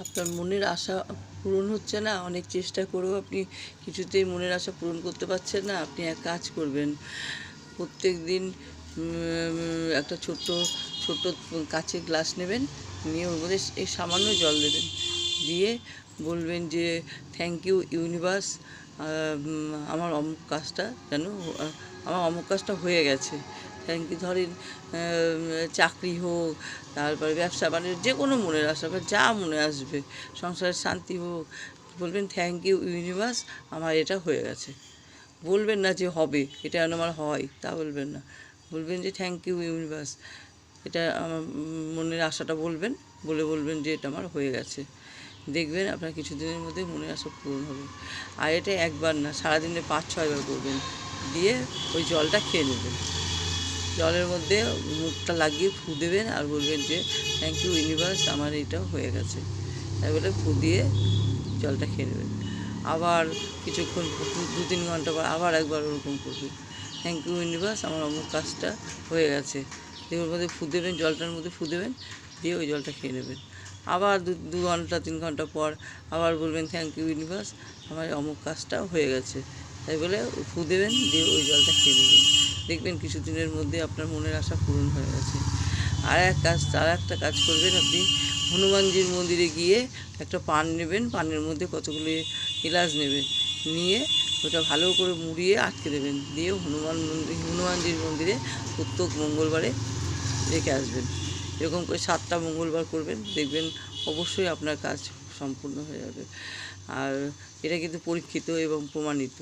আপনার মনের আশা পূরণ হচ্ছে না, অনেক চেষ্টা করেও আপনি কিছুতেই মনের আশা পূরণ করতে পারছেন না। আপনি এক কাজ করবেন, প্রত্যেক দিন একটা ছোট্ট ছোট্ট কাচের গ্লাস নেবেন, নিয়ে ওর মধ্যে এই সামান্য জল দেবেন, দিয়ে বলবেন যে থ্যাংক ইউ ইউনিভার্স, আমার অমুক কাজটা যেন আমার অমুক কাজটা হয়ে গেছে। Thank you. ধরেন চাকরি হোক, তারপরে ব্যবসা বাণিজ্য, যে কোনো মনের আশা বা যা মনে আসবে, সংসারের শান্তি হোক, বলবেন থ্যাংক ইউ ইউনিভার্স, আমার এটা হয়ে গেছে। বলবেন না যে হবে, এটা যেন আমার হয়, তা বলবেন না। বলবেন যে থ্যাংক ইউ ইউনিভার্স, এটা আমার মনের আশাটা বলবেন, বলবেন যে এটা আমার হয়ে গেছে। দেখবেন আপনার কিছুদিনের মধ্যে মনের আশা পূরণ হবে। আর এটা একবার না, সারাদিনে 5-6 বার করবেন, দিয়ে ওই জলটা খেয়ে নেবেন। জলের মধ্যে মুখটা লাগিয়ে ফু দেবেন আর বলবেন যে থ্যাংক ইউ ইউনিভার্স, আমার এটা হয়ে গেছে। তাই বলে ফু দিয়ে জলটা খেয়ে নেবেন। আবার কিছুক্ষণ 2-3 ঘন্টা পর আবার একবার ওরকম করবেন, থ্যাংক ইউ ইউনিভার্স, আমার অমুক কাজটা হয়ে গেছে। দিয়ে ওর মধ্যে ফু দেবেন, জলটার মধ্যে ফু দেবেন, দিয়ে ওই জলটা খেয়ে নেবেন। আবার 2 ঘন্টা 3 ঘন্টা পর আবার বলবেন থ্যাংক ইউ ইউনিভার্স, আমার অমুক কাজটা হয়ে গেছে। তাই বলে ফু দেবেন, দিয়ে ওই জলটা খেয়ে নেবেন। দেখবেন কিছুদিনের মধ্যে আপনার মনের আশা পূরণ হয়ে গেছে। আর একটা কাজ করবেন, আপনি হনুমানজির মন্দিরে গিয়ে একটা পান নেবেন, পানের মধ্যে কতগুলি এলাচ নেবেন, নিয়ে ওটা ভালো করে মুড়িয়ে আটকে দেবেন, দিয়ে হনুমানজির মন্দিরে প্রত্যেক মঙ্গলবারে রেখে আসবেন। এরকম করে 7টা মঙ্গলবার করবেন, দেখবেন অবশ্যই আপনার কাজ সম্পূর্ণ হয়ে যাবে। আর এটা কিন্তু পরীক্ষিত এবং প্রমাণিত।